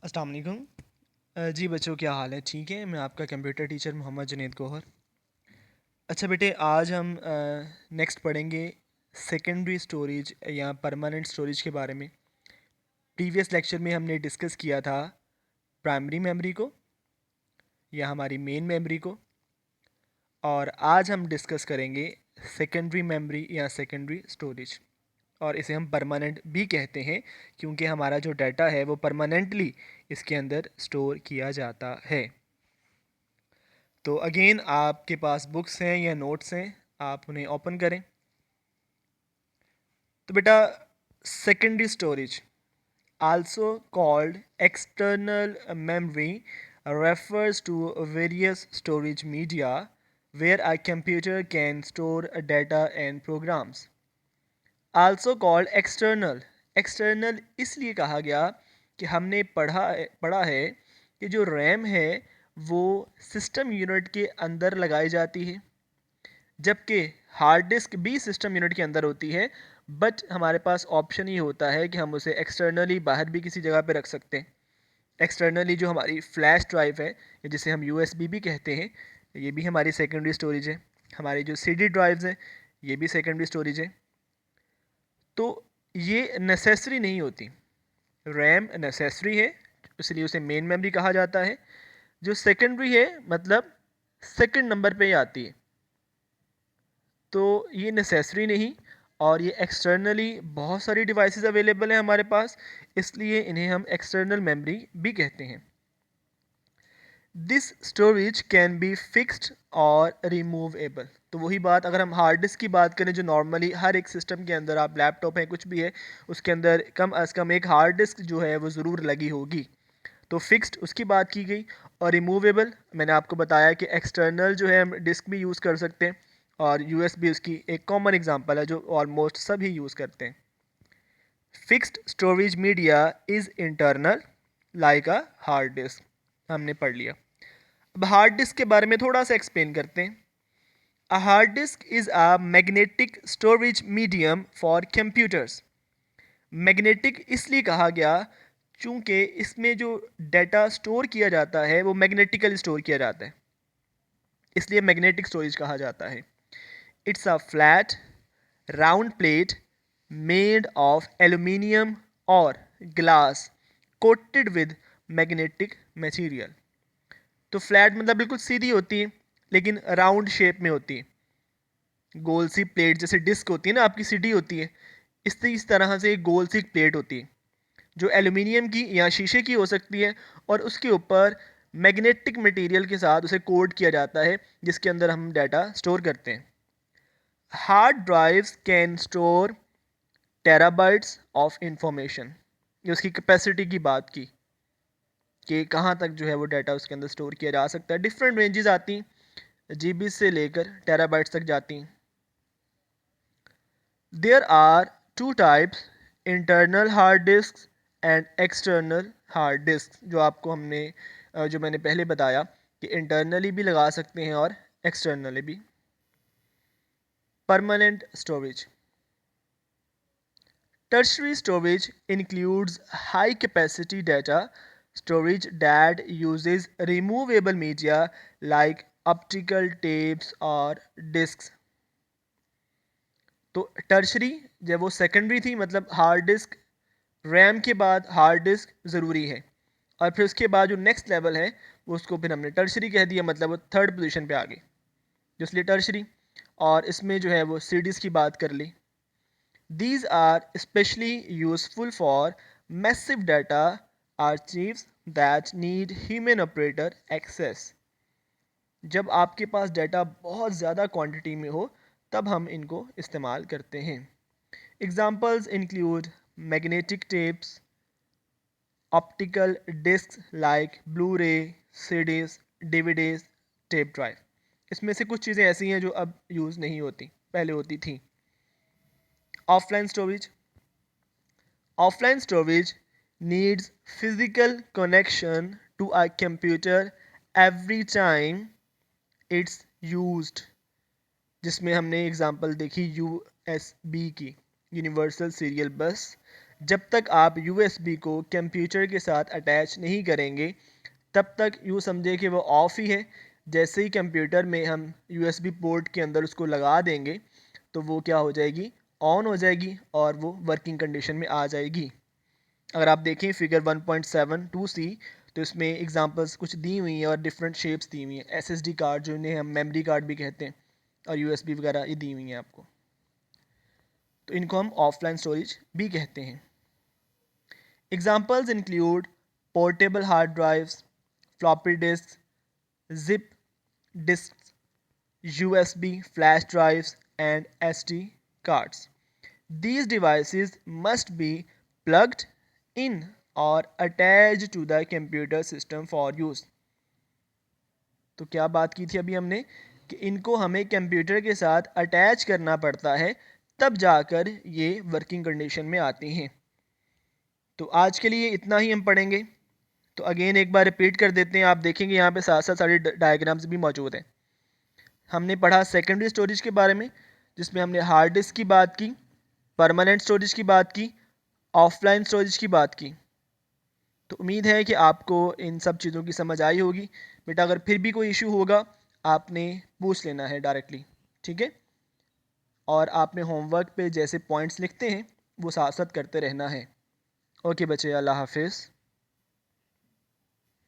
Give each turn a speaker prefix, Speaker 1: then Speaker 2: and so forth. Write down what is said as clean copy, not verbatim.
Speaker 1: अस्सलाम वालेकुम। जी बच्चों, क्या हाल है? ठीक है, मैं आपका कंप्यूटर टीचर मोहम्मद जुनैद गौहर। अच्छा बेटे, आज हम नेक्स्ट पढ़ेंगे सेकेंडरी स्टोरेज या परमानेंट स्टोरेज के बारे में। प्रीवियस लेक्चर में हमने डिस्कस किया था प्राइमरी मेमोरी को या हमारी मेन मेमोरी को, और आज हम डिस्कस करेंगे सेकेंडरी मेमोरी या सेकेंडरी स्टोरेज, और इसे हम परमानेंट भी कहते हैं क्योंकि हमारा जो डाटा है वो परमानेंटली इसके अंदर स्टोर किया जाता है। तो अगेन आपके पास बुक्स हैं या नोट्स हैं, आप उन्हें ओपन करें। तो बेटा, secondary storage also called external memory refers to various storage media where a computer can store data and programs. Also called external, external इसलिए कहा गया कि हमने पढ़ा है कि जो रैम है वो सिस्टम यूनिट के अंदर लगाई जाती है, जबकि हार्ड डिस्क भी सिस्टम यूनिट के अंदर होती है। बट हमारे पास ऑप्शन ये होता है कि हम उसे एक्सटर्नली बाहर भी किसी जगह पे रख सकते हैं। एक्सटर्नली जो हमारी फ्लैश ड्राइव है या जिसे हम यूएसबी भी कहते हैं, ये भी हमारी सेकेंडरी स्टोरेज है। हमारी जो सीडी ड्राइव्स हैं ये भी सेकेंडरी स्टोरेज है। तो ये नेसेसरी नहीं होती। रैम नेसेसरी है, इसलिए उसे मेन मेमोरी कहा जाता है। जो सेकेंडरी है मतलब सेकंड नंबर पे ही आती है, तो ये नेसेसरी नहीं। और ये एक्सटर्नली बहुत सारी डिवाइसेस अवेलेबल हैं हमारे पास, इसलिए इन्हें हम एक्सटर्नल मेमोरी भी कहते हैं। This storage can be fixed और रिमूवेबल। तो वही बात, अगर हम हार्ड डिस्क की बात करें जो नॉर्मली हर एक सिस्टम के अंदर, आप लैपटॉप है कुछ भी है उसके अंदर कम अज़ कम एक हार्ड डिस्क जो है वो ज़रूर लगी होगी। तो फिक्स्ड उसकी बात की गई। और रिमूवेबल मैंने आपको बताया कि एक्सटर्नल जो है हम डिस्क भी यूज़ कर सकते हैं, और यूएसबी उसकी एक कॉमन एग्जांपल है जो ऑलमोस्ट सभी यूज़ करते हैं। Fixed storage media is internal like a hard disk, हमने पढ़ लिया। अब हार्ड डिस्क के बारे में थोड़ा सा एक्सप्लेन करते हैं। A hard disk is a magnetic storage medium for computers. Magnetic इसलिए कहा गया चूँकि इसमें जो डाटा स्टोर किया जाता है वो मैग्नेटिकली स्टोर किया जाता है, इसलिए मैग्नेटिक स्टोरेज कहा जाता है। It's a flat round plate made of aluminium और glass coated with magnetic material. तो फ्लैट मतलब बिल्कुल सीधी होती है लेकिन राउंड शेप में होती है, गोल सी प्लेट जैसे डिस्क होती है ना आपकी, सीधी होती है, इस तरह से एक गोल सी प्लेट होती है जो एल्यूमिनियम की या शीशे की हो सकती है, और उसके ऊपर मैग्नेटिक मटेरियल के साथ उसे कोट किया जाता है जिसके अंदर हम डाटा स्टोर करते हैं। Hard drives can store terabytes of information. ये उसकी कैपेसिटी की बात की कि कहाँ तक जो है वो डाटा उसके अंदर स्टोर किया जा सकता है। डिफरेंट रेंजेस आती हैं, जीबी से लेकर टेराबाइट्स तक जाती हैं। There are two types, internal hard disk and external hard disk, जो आपको हमने जो मैंने पहले बताया कि इंटरनली भी लगा सकते हैं और एक्सटर्नली भी। Permanent storage. Tertiary storage includes high capacity data storage that uses removable media like optical tapes or discs. तो टर्शरी जब वो सेकेंडरी थी मतलब हार्ड डिस्क, रैम के बाद हार्ड डिस्क ज़रूरी है, और फिर उसके बाद जो नेक्स्ट लेवल है वो उसको फिर हमने टर्शरी कह दिया, मतलब वो थर्ड पोजीशन पे आ गई, इसलिए टर्शरी। और इसमें जो है वो सीडीज़ की बात कर ली। These are especially useful for massive data archives that need human operator access. जब आपके पास डाटा बहुत ज़्यादा क्वांटिटी में हो तब हम इनको इस्तेमाल करते हैं। Examples include magnetic tapes, optical discs like Blu-ray, CDs, DVDs, tape drive. इसमें से कुछ चीज़ें ऐसी हैं जो अब यूज़ नहीं होती, पहले होती थी। Offline storage. Offline storage needs physical connection to a computer every time it's used, जिसमें हमने एग्जांपल देखी यूएसबी की, यूनिवर्सल सीरियल बस, जब तक आप यूएसबी को कंप्यूटर के साथ अटैच नहीं करेंगे तब तक यूँ समझे कि वो ऑफ़ ही है। जैसे ही कंप्यूटर में हम यूएसबी पोर्ट के अंदर उसको लगा देंगे तो वो क्या हो जाएगी, ऑन हो जाएगी और वो वर्किंग कंडीशन में आ जाएगी। अगर आप देखें फिगर 1.72 सी, तो इसमें एग्जांपल्स कुछ दी हुई हैं और डिफरेंट शेप्स दी हुई हैं। एसएसडी कार्ड जो इन्हें हम मेमोरी कार्ड भी कहते हैं और यूएसबी वगैरह ये दी हुई हैं आपको, तो इनको हम ऑफलाइन स्टोरेज भी कहते हैं। Examples include portable hard drives, floppy disk, zip disk, USB flash drives and SD cards. These devices must be plugged in or attached to the computer system for use. तो क्या बात की थी अभी हमने कि इनको हमें कंप्यूटर के साथ अटैच करना पड़ता है तब जाकर ये वर्किंग कंडीशन में आती हैं। तो आज के लिए इतना ही हम पढ़ेंगे। तो अगेन एक बार रिपीट कर देते हैं। आप देखेंगे यहाँ पे साथ साथ सारे डायग्राम्स भी मौजूद हैं। हमने पढ़ा सेकेंडरी स्टोरेज के बारे में, जिसमें हमने हार्ड डिस्क की बात की, परमानेंट स्टोरेज की बात की, ऑफलाइन स्टोरेज की बात की। तो उम्मीद है कि आपको इन सब चीज़ों की समझ आई होगी। बेटा अगर फिर भी कोई इशू होगा आपने पूछ लेना है डायरेक्टली, ठीक है। और आपने होमवर्क पे जैसे पॉइंट्स लिखते हैं वो साथ साथ करते रहना है। ओके बच्चे, अल्लाह हाफिज़।